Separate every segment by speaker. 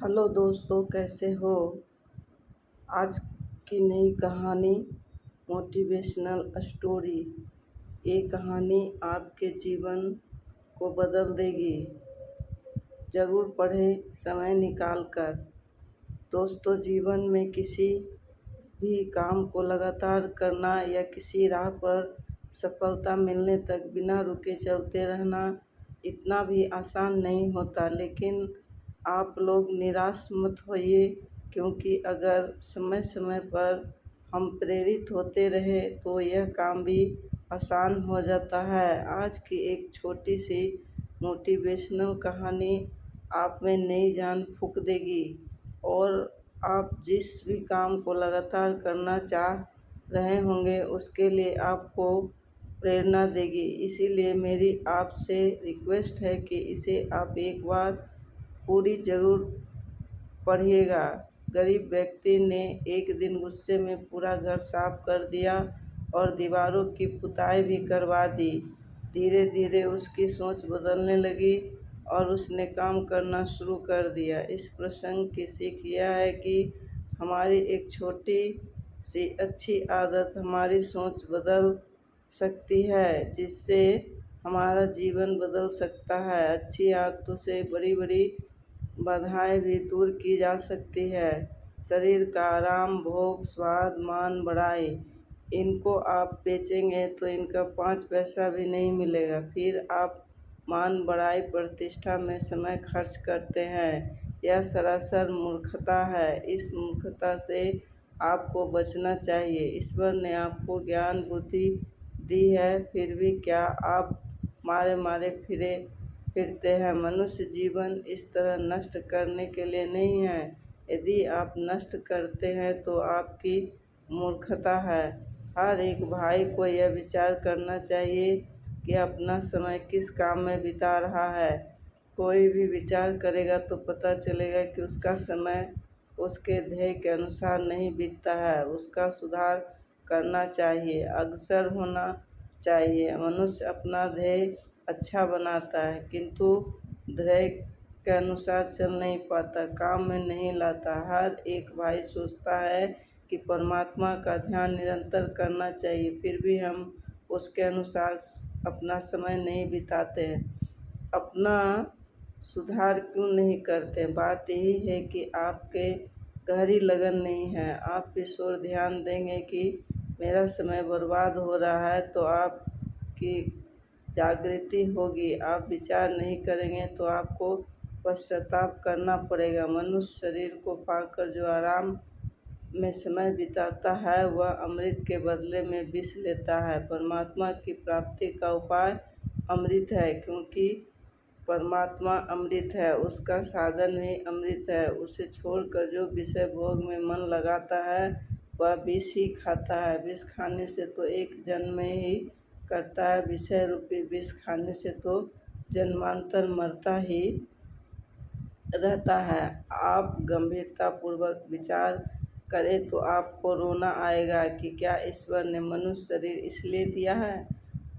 Speaker 1: Hello दोस्तों, कैसे हो। आज की नई कहानी मोटिवेशनल स्टोरी। ये कहानी आपके जीवन को बदल देगी। ज़रूर पढ़ें समय निकाल कर। दोस्तों, जीवन में किसी भी काम को लगातार करना या किसी राह पर सफलता मिलने तक बिना रुके चलते रहना इतना भी आसान नहीं होता। लेकिन आप लोग निराश मत होइए, क्योंकि अगर समय समय पर हम प्रेरित होते रहे तो यह काम भी आसान हो जाता है। आज की एक छोटी सी मोटिवेशनल कहानी आप में नई जान फूंक देगी और आप जिस भी काम को लगातार करना चाह रहे होंगे उसके लिए आपको प्रेरणा देगी। इसीलिए मेरी आपसे रिक्वेस्ट है कि इसे आप एक बार पूरी ज़रूर पढ़िएगा। गरीब व्यक्ति ने एक दिन गुस्से में पूरा घर साफ कर दिया और दीवारों की पुताई भी करवा दी। धीरे धीरे उसकी सोच बदलने लगी और उसने काम करना शुरू कर दिया। इस प्रसंग की सीख यह है कि हमारी एक छोटी सी अच्छी आदत हमारी सोच बदल सकती है, जिससे हमारा जीवन बदल सकता है। अच्छी आदतों से बड़ी बड़ी बाधाएं भी दूर की जा सकती है। शरीर का आराम, भोग, स्वाद, मान, बड़ाई, इनको आप बेचेंगे तो इनका 5 पैसा भी नहीं मिलेगा। फिर आप मान, बड़ाई, प्रतिष्ठा में समय खर्च करते हैं। यह सरासर मूर्खता है। इस मूर्खता से आपको बचना चाहिए। ईश्वर ने आपको ज्ञान बुद्धि दी है, फिर भी क्या आप मारे मारे फिरते हैं। मनुष्य जीवन इस तरह नष्ट करने के लिए नहीं है। यदि आप नष्ट करते हैं तो आपकी मूर्खता है। हर एक भाई को यह विचार करना चाहिए कि अपना समय किस काम में बिता रहा है। कोई भी विचार करेगा तो पता चलेगा कि उसका समय उसके ध्येय के अनुसार नहीं बीतता है। उसका सुधार करना चाहिए, अग्रसर होना चाहिए। मनुष्य अपना ध्येय अच्छा बनाता है, किंतु ध्येय के अनुसार चल नहीं पाता, काम में नहीं लाता। हर एक भाई सोचता है कि परमात्मा का ध्यान निरंतर करना चाहिए, फिर भी हम उसके अनुसार अपना समय नहीं बिताते हैं। अपना सुधार क्यों नहीं करते। बात यही है कि आपके गहरी लगन नहीं है। आप इस ओर ध्यान देंगे कि मेरा समय बर्बाद हो रहा है तो आपकी जागृति होगी। आप विचार नहीं करेंगे तो आपको पश्चाताप करना पड़ेगा। मनुष्य शरीर को पाकर जो आराम में समय बिताता है वह अमृत के बदले में विष लेता है। परमात्मा की प्राप्ति का उपाय अमृत है, क्योंकि परमात्मा अमृत है, उसका साधन भी अमृत है। उसे छोड़कर जो विषय भोग में मन लगाता है वह विष ही खाता है। विष खाने से तो एक जन्म में ही करता है, विषय रूपी विष खाने से तो जन्मांतर मरता ही रहता है। आप गंभीरतापूर्वक विचार करें तो आपको रोना आएगा कि क्या ईश्वर ने मनुष्य शरीर इसलिए दिया है।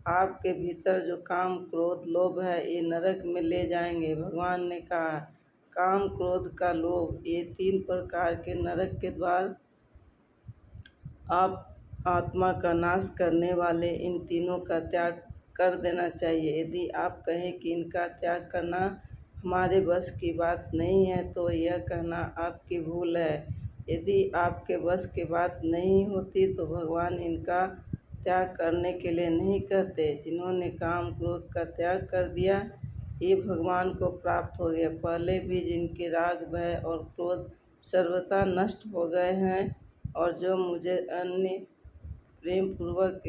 Speaker 1: आपके भीतर जो काम, क्रोध, लोभ है ये नरक में ले जाएंगे। भगवान ने कहा, काम, क्रोध का लोभ, ये 3 प्रकार के नरक के द्वार आप आत्मा का नाश करने वाले इन तीनों का त्याग कर देना चाहिए। यदि आप कहें कि इनका त्याग करना हमारे बस की बात नहीं है तो यह कहना आपकी भूल है। यदि आपके बस की बात नहीं होती तो भगवान इनका त्याग करने के लिए नहीं कहते। जिन्होंने काम, क्रोध का त्याग कर दिया ये भगवान को प्राप्त हो गए। पहले भी जिनके राग, भय और क्रोध सर्वथा नष्ट हो गए हैं और जो मुझे अन्य प्रेम पूर्वक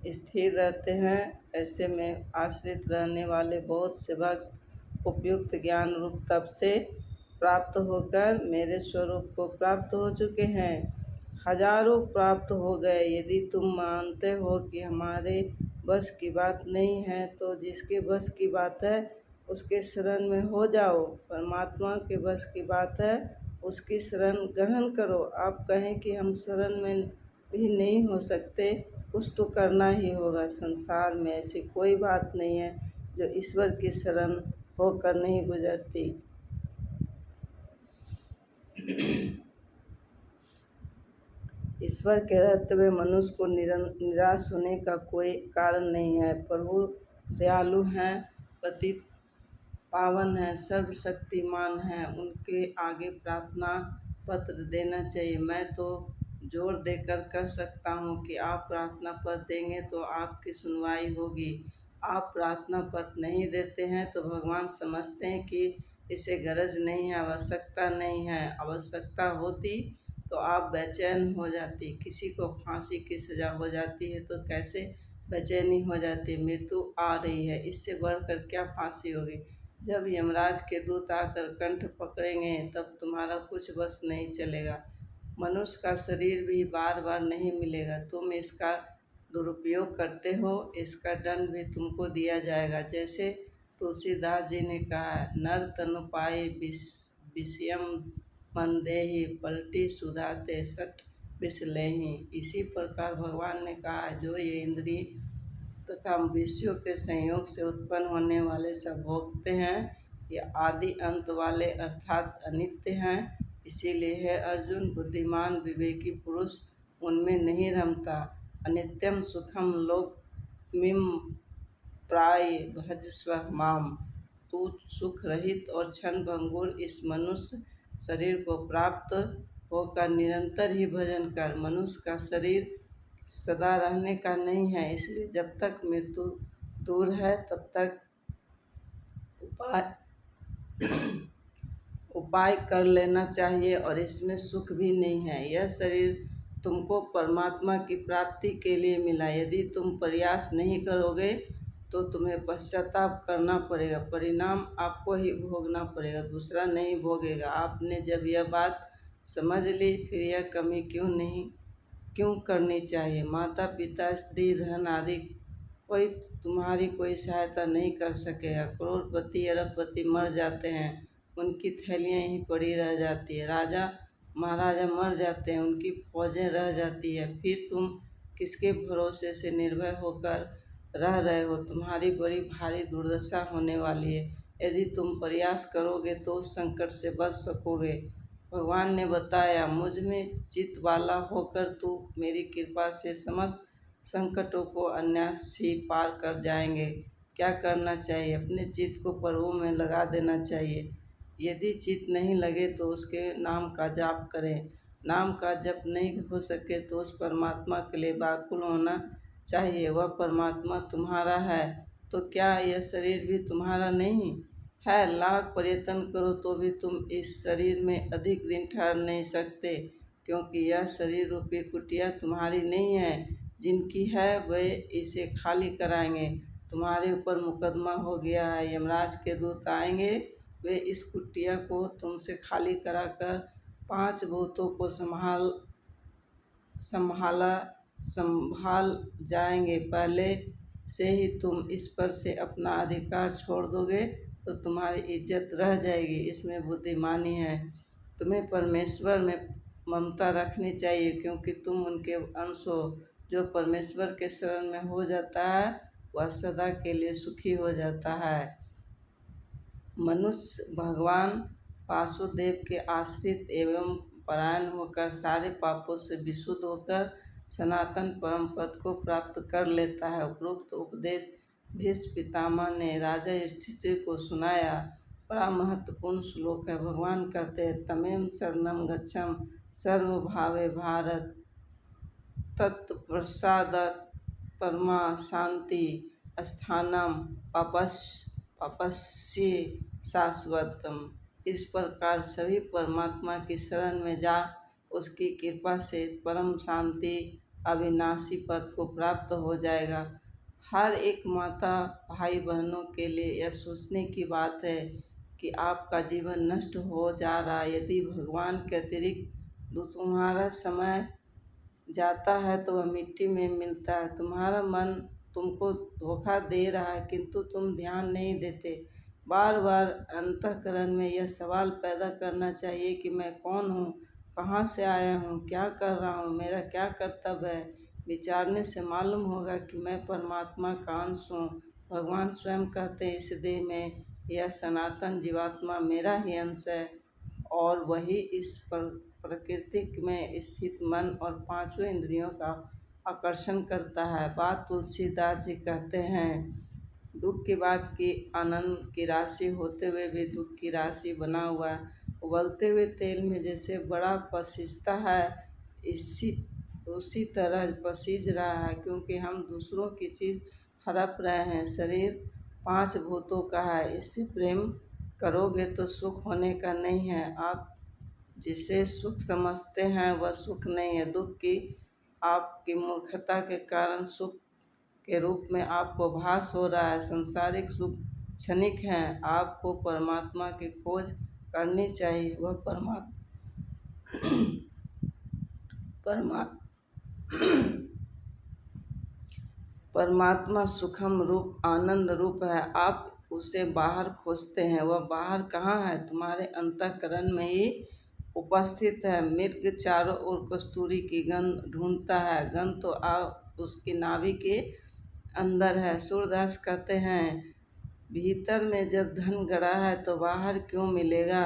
Speaker 1: स्थिर रहते हैं, ऐसे में आश्रित रहने वाले बहुत से भक्त उपयुक्त ज्ञान रूप तप से प्राप्त होकर मेरे स्वरूप को प्राप्त हो चुके हैं। हजारों प्राप्त हो गए। यदि तुम मानते हो कि हमारे बस की बात नहीं है तो जिसके बस की बात है उसके शरण में हो जाओ। परमात्मा के बस की बात है, उसकी शरण ग्रहण करो। आप कहें कि हम शरण में भी नहीं हो सकते, कुछ तो करना ही होगा। संसार में ऐसी कोई बात नहीं है जो ईश्वर की शरण होकर नहीं गुजरती। ईश्वर के रहते हुए मनुष्य को निराश होने का कोई कारण नहीं है। प्रभु दयालु हैं, पतित पावन हैं, सर्वशक्तिमान हैं, उनके आगे प्रार्थना पत्र देना चाहिए। मैं तो जोर देकर कह सकता हूँ कि आप प्रार्थना पत्र देंगे तो आपकी सुनवाई होगी। आप प्रार्थना पत्र नहीं देते हैं तो भगवान समझते हैं कि इसे गरज नहीं है, आवश्यकता नहीं है। आवश्यकता होती तो आप बेचैन हो जाती। किसी को फांसी की सज़ा हो जाती है तो कैसे बेचैनी हो जाती। मृत्यु आ रही है, इससे बढ़कर क्या फांसी होगी। जब यमराज के दूत आकर कंठ पकड़ेंगे तब तुम्हारा कुछ बस नहीं चलेगा। मनुष्य का शरीर भी बार बार नहीं मिलेगा। तुम इसका दुरुपयोग करते हो, इसका दंड भी तुमको दिया जाएगा। जैसे तुलसीदास जी ने कहा है, नर तनु पाए विषयम मंदेहि, पलटी सुधाते सठ विष लेहि। इसी प्रकार भगवान ने कहा, जो ये इंद्रिय तथा विषयों के संयोग से उत्पन्न होने वाले सब भोगते हैं, ये आदि अंत वाले अर्थात अनित्य हैं। इसीलिए है अर्जुन, बुद्धिमान विवेकी पुरुष उनमें नहीं रमता। अनित्यम सुखम लोकमिम प्राय भजस्व माम। तू सुख रहित और क्षण भंगुर इस मनुष्य शरीर को प्राप्त होकर निरंतर ही भजन कर। मनुष्य का शरीर सदा रहने का नहीं है, इसलिए जब तक मृत्यु दूर है तब तक उपाय उपाय कर लेना चाहिए, और इसमें सुख भी नहीं है। यह शरीर तुमको परमात्मा की प्राप्ति के लिए मिला। यदि तुम प्रयास नहीं करोगे तो तुम्हें पश्चाताप करना पड़ेगा। परिणाम आपको ही भोगना पड़ेगा, दूसरा नहीं भोगेगा। आपने जब यह बात समझ ली, फिर यह कमी क्यों करनी चाहिए। माता पिता, स्त्री, धन आदि कोई तुम्हारी कोई सहायता नहीं कर सकेगा। करोड़पति अरबपति मर जाते हैं, उनकी थैलियाँ यहीं पड़ी रह जाती है। राजा महाराजा मर जाते हैं, उनकी फौजें रह जाती है। फिर तुम किसके भरोसे से निर्भय होकर रह रहे हो। तुम्हारी बड़ी भारी दुर्दशा होने वाली है। यदि तुम प्रयास करोगे तो उस संकट से बच सकोगे। भगवान ने बताया, मुझ में चित्त वाला होकर तू मेरी कृपा से समस्त संकटों को अनायास ही पार कर जाएंगे। क्या करना चाहिए? अपने चित्त को प्रभु में लगा देना चाहिए। यदि चित्त नहीं लगे तो उसके नाम का जाप करें। नाम का जप नहीं हो सके तो उस परमात्मा के लिए व्याकुल होना चाहिए। वह परमात्मा तुम्हारा है तो क्या यह शरीर भी तुम्हारा नहीं है? लाख प्रयत्न करो तो भी तुम इस शरीर में अधिक दिन ठहर नहीं सकते, क्योंकि यह शरीर रूपी कुटिया तुम्हारी नहीं है। जिनकी है वे इसे खाली कराएंगे। तुम्हारे ऊपर मुकदमा हो गया है। यमराज के दूत आएंगे, वे इस कुटिया को तुमसे खाली कराकर 5 भूतों को संभाल जाएंगे। पहले से ही तुम इस पर से अपना अधिकार छोड़ दोगे तो तुम्हारी इज्जत रह जाएगी। इसमें बुद्धिमानी है। तुम्हें परमेश्वर में ममता रखनी चाहिए, क्योंकि तुम उनके अंश हो। जो परमेश्वर के शरण में हो जाता है वह सदा के लिए सुखी हो जाता है। मनुष्य भगवान वासुदेव के आश्रित एवं परायण होकर सारे पापों से विशुद्ध होकर सनातन परम पद को प्राप्त कर लेता है। उपरोक्त उपदेश भीष्म पितामह ने राजा युधिष्ठिर को सुनाया। बड़ा महत्वपूर्ण श्लोक है। भगवान कहते हैं, तमेव शरणं गच्छं सर्वभावे भारत, तत्प्रसादात् परमा शांति स्थानम पपस्ये शाश्वतम। इस प्रकार सभी परमात्मा की शरण में जा उसकी कृपा से परम शांति अविनाशी पद को प्राप्त हो जाएगा। हर एक माता भाई बहनों के लिए यह सोचने की बात है कि आपका जीवन नष्ट हो जा रहा है। यदि भगवान के अतिरिक्त तुम्हारा समय जाता है तो वह मिट्टी में मिलता है। तुम्हारा मन तुमको धोखा दे रहा है, किंतु तुम ध्यान नहीं देते। बार बार अंतःकरण में यह सवाल पैदा करना चाहिए कि मैं कौन हूँ, कहाँ से आया हूँ, क्या कर रहा हूँ, मेरा क्या कर्तव्य है। विचारने से मालूम होगा कि मैं परमात्मा का अंश हूँ। भगवान स्वयं कहते हैं, इस देह में यह सनातन जीवात्मा मेरा ही अंश है और वही इस प्रकृति में स्थित मन और पांचों इंद्रियों का आकर्षण करता है। बात तुलसीदास जी कहते हैं, दुख की बात की आनंद की राशि होते हुए भी दुख की राशि बना हुआ है। उबलते हुए तेल में जैसे बड़ा पसीजता है, इसी उसी तरह पसीज रहा है, क्योंकि हम दूसरों की चीज़ हड़प रहे हैं। शरीर पांच भूतों का है, इससे प्रेम करोगे तो सुख होने का नहीं है। आप जिसे सुख समझते हैं वह सुख नहीं है। दुख की आपकी मूर्खता के कारण सुख के रूप में आपको भास हो रहा है। सांसारिक सुख क्षणिक है। आपको परमात्मा की खोज करनी चाहिए। वह परमा परमात्मा सुखम रूप आनंद रूप है। आप उसे बाहर खोजते हैं, वह बाहर कहाँ है? तुम्हारे अंतःकरण में ही उपस्थित है। मृग चारों ओर कस्तूरी की गंध ढूंढता है, गंध तो उसकी नाभि के अंदर है। सूरदास कहते हैं, भीतर में जब धन गड़ा है तो बाहर क्यों मिलेगा?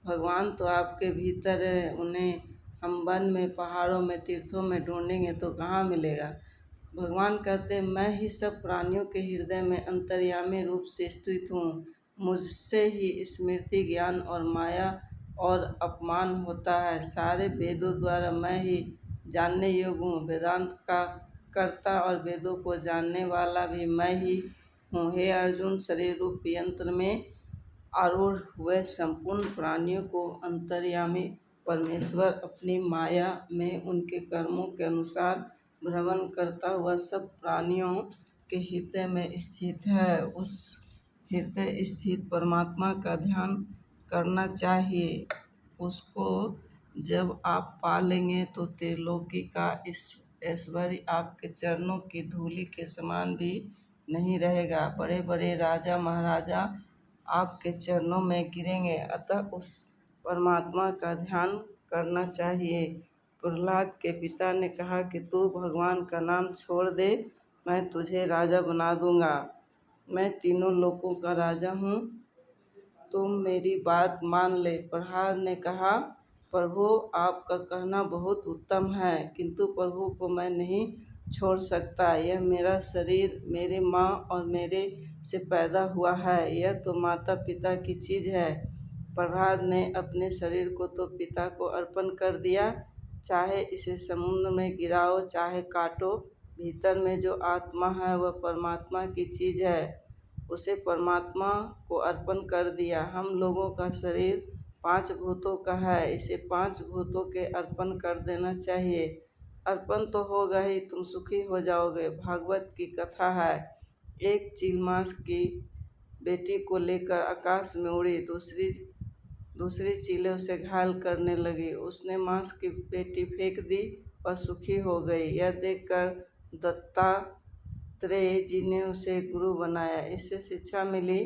Speaker 1: भगवान तो आपके भीतर है, उन्हें हम वन में, पहाड़ों में, तीर्थों में ढूंढेंगे तो कहाँ मिलेगा? भगवान कहते हैं, मैं ही सब प्राणियों के हृदय में अंतर्यामी रूप से स्थित हूँ। मुझसे ही स्मृति, ज्ञान और माया और अपमान होता है। सारे वेदों द्वारा मैं ही जानने योग्य हूँ। वेदांत का कर्ता और वेदों को जानने वाला भी मैं ही हूँ। हे अर्जुन, शरीर रूप यंत्र में आरूढ़ हुए संपूर्ण प्राणियों को अंतर्यामी परमेश्वर अपनी माया में उनके कर्मों के अनुसार भ्रमण करता हुआ सब प्राणियों के हृदय में स्थित है। उस हृदय स्थित परमात्मा का ध्यान करना चाहिए। उसको जब आप पा लेंगे तो त्रिलोकी का ऐश्वर्य आपके चरणों की धूलि के समान भी नहीं रहेगा। बड़े बड़े राजा महाराजा आपके चरणों में गिरेंगे। अतः उस परमात्मा का ध्यान करना चाहिए। प्रहलाद के पिता ने कहा कि तू भगवान का नाम छोड़ दे, मैं तुझे राजा बना दूंगा। मैं तीनों लोकों का राजा हूँ, तुम मेरी बात मान ले। प्रहलाद ने कहा, प्रभु आपका कहना बहुत उत्तम है, किंतु प्रभु को मैं नहीं छोड़ सकता। यह मेरा शरीर मेरे माँ और मेरे से पैदा हुआ है, यह तो माता पिता की चीज़ है। प्रहलाद ने अपने शरीर को तो पिता को अर्पण कर दिया, चाहे इसे समुद्र में गिराओ चाहे काटो, भीतर में जो आत्मा है वह परमात्मा की चीज़ है, उसे परमात्मा को अर्पण कर दिया। हम लोगों का शरीर पांच भूतों का है, इसे पांच भूतों के अर्पण कर देना चाहिए। अर्पण तो होगा ही, तुम सुखी हो जाओगे। भागवत की कथा है, एक चील मांस की बेटी को लेकर आकाश में उड़ी, दूसरी चीलें उसे घायल करने लगी। उसने मांस की पेटी फेंक दी और सुखी हो गई। यह देखकर दत्तात्रेय जी ने उसे गुरु बनाया। इससे शिक्षा मिली,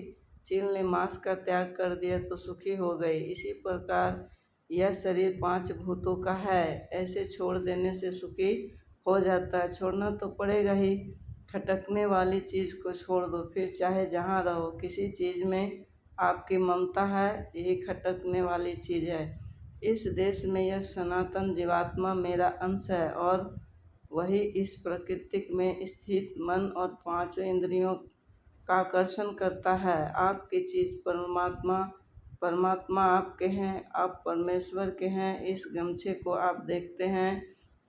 Speaker 1: चील ने मांस का त्याग कर दिया तो सुखी हो गई। इसी प्रकार यह शरीर पांच भूतों का है, ऐसे छोड़ देने से सुखी हो जाता है। छोड़ना तो पड़ेगा ही। खटकने वाली चीज़ को छोड़ दो, फिर चाहे जहाँ रहो। किसी चीज़ में आपकी ममता है, यही खटकने वाली चीज़ है। इस देश में यह सनातन जीवात्मा मेरा अंश है और वही इस प्रकृति में स्थित मन और पांचों इंद्रियों का आकर्षण करता है। आपकी चीज़ परमात्मा आपके हैं, आप परमेश्वर के हैं। इस गमछे को आप देखते हैं,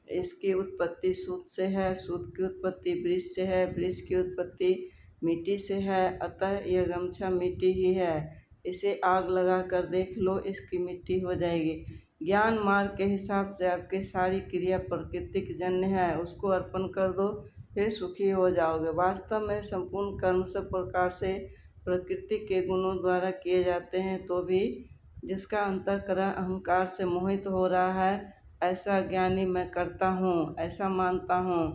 Speaker 1: इसकी उत्पत्ति सूत से है, सूत की उत्पत्ति वृक्ष से है, वृक्ष की उत्पत्ति मिट्टी से है, अतः यह गमछा मिट्टी ही है। इसे आग लगा कर देख लो, इसकी मिट्टी हो जाएगी। ज्ञान मार्ग के हिसाब से आपकी सारी क्रिया प्राकृतिक जन्य है, उसको अर्पण कर दो, फिर सुखी हो जाओगे। वास्तव में संपूर्ण कर्म सब प्रकार से प्रकृति के गुणों द्वारा किए जाते हैं, तो भी जिसका अंतःकरण अहंकार से मोहित हो रहा है, ऐसा ज्ञानी मैं करता हूँ, ऐसा मानता हूँ।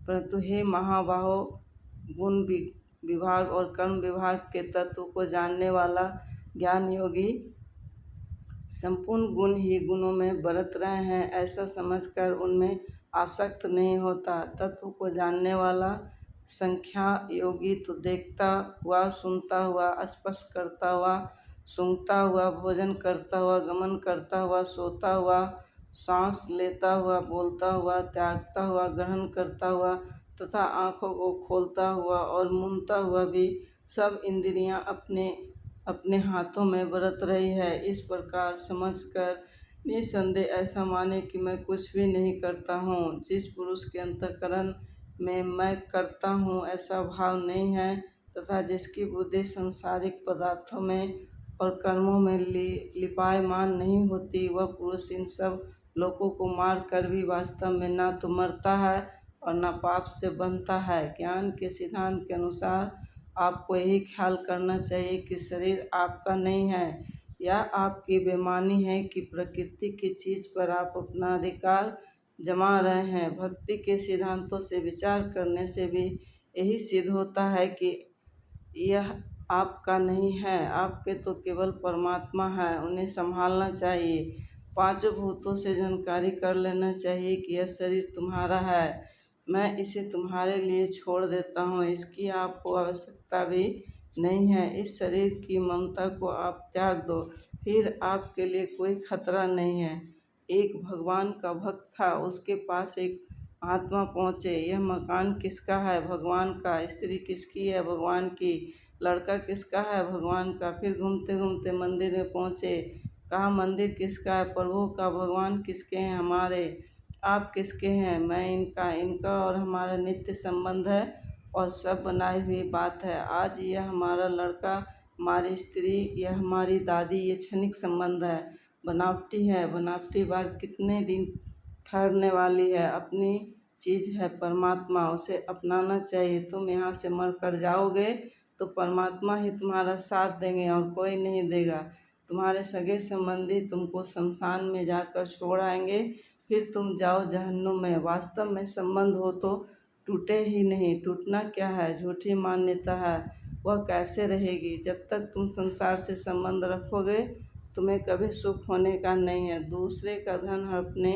Speaker 1: परंतु हे महाबाहो, गुण विभाग और कर्म विभाग के तत्व को जानने वाला ज्ञान योगी संपूर्ण गुण ही गुणों में बरत रहे हैं, ऐसा समझकर उनमें आसक्त नहीं होता। तत्व को जानने वाला संख्या योगी तो देखता हुआ, सुनता हुआ, स्पर्श करता हुआ, सूंघता हुआ, भोजन करता हुआ, गमन करता हुआ, सोता हुआ, सांस लेता हुआ, बोलता हुआ, त्यागता हुआ, ग्रहण करता हुआ तथा आँखों को खोलता हुआ और मूंदता हुआ भी सब इंद्रियां अपने अपने हाथों में बरत रही है। इस प्रकार समझकर निसंदेह ऐसा माने कि मैं कुछ भी नहीं करता हूँ। जिस पुरुष के अंतःकरण में मैं करता हूँ ऐसा भाव नहीं है तथा जिसकी बुद्धि सांसारिक पदार्थों में और कर्मों में लिपायमान नहीं होती, वह पुरुष इन सब लोगों को मार कर भी वास्तव में ना तो मरता है और न पाप से बनता है। ज्ञान के सिद्धांत के अनुसार आपको यही ख्याल करना चाहिए कि शरीर आपका नहीं है। यह आपकी बेईमानी है कि प्रकृति की चीज़ पर आप अपना अधिकार जमा रहे हैं। भक्ति के सिद्धांतों से विचार करने से भी यही सिद्ध होता है कि यह आपका नहीं है, आपके तो केवल परमात्मा है, उन्हें संभालना चाहिए। पांचों भूतों से जानकारी कर लेना चाहिए कि यह शरीर तुम्हारा है, मैं इसे तुम्हारे लिए छोड़ देता हूँ, इसकी आपको आवश्यकता भी नहीं है। इस शरीर की ममता को आप त्याग दो, फिर आपके लिए कोई खतरा नहीं है। एक भगवान का भक्त था, उसके पास एक महात्मा पहुँचे। यह मकान किसका है? भगवान का। स्त्री किसकी है? भगवान की। लड़का किसका है? भगवान का। फिर घूमते घूमते मंदिर में पहुँचे। कहा मंदिर किसका है? प्रभु का। भगवान किसके हैं? हमारे। आप किसके हैं? मैं इनका। इनका और हमारा नित्य संबंध है और सब बनाई हुई बात है। आज यह हमारा लड़का, हमारी स्त्री, यह हमारी दादी, ये क्षणिक संबंध है, बनावटी है। बनावटी बात कितने दिन ठहरने वाली है। अपनी चीज़ है परमात्मा, उसे अपनाना चाहिए। तुम यहाँ से मर कर जाओगे तो परमात्मा ही तुम्हारा साथ देंगे और कोई नहीं देगा। तुम्हारे सगे संबंधी तुमको शमशान में जाकर छोड़ आएंगे, फिर तुम जाओ जहन्नुम में। वास्तव में संबंध हो तो टूटे ही नहीं। टूटना क्या है? झूठी मान्यता है, वह कैसे रहेगी? जब तक तुम संसार से संबंध रखोगे तुम्हें कभी सुख होने का नहीं है। दूसरे का धन हड़पने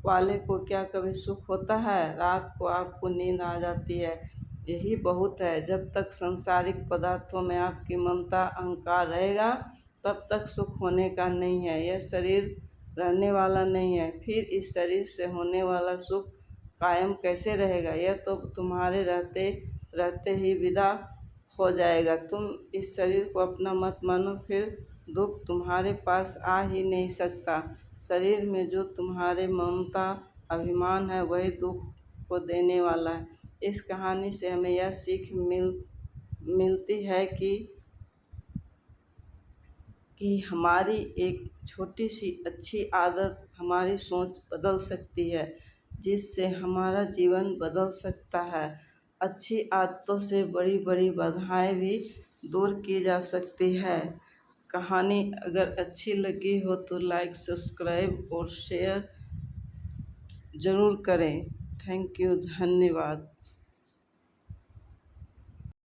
Speaker 1: वाले को क्या कभी सुख होता है? रात को आपको नींद आ जाती है, यही बहुत है। जब तक सांसारिक पदार्थों में आपकी ममता अहंकार रहेगा तब तक सुख होने का नहीं है। यह शरीर रहने वाला नहीं है, फिर इस शरीर से होने वाला सुख कायम कैसे रहेगा? यह तो तुम्हारे रहते रहते ही विदा हो जाएगा। तुम इस शरीर को अपना मत मानो, फिर दुख तुम्हारे पास आ ही नहीं सकता। शरीर में जो तुम्हारे ममता अभिमान है वही दुख को देने वाला है। इस कहानी से हमें यह सीख मिलती है कि हमारी एक छोटी सी अच्छी आदत हमारी सोच बदल सकती है, जिससे हमारा जीवन बदल सकता है। अच्छी आदतों से बड़ी बड़ी बाधाएं भी दूर की जा सकती है। कहानी अगर अच्छी लगी हो तो लाइक, सब्सक्राइब और शेयर ज़रूर करें। थैंक यू, धन्यवाद।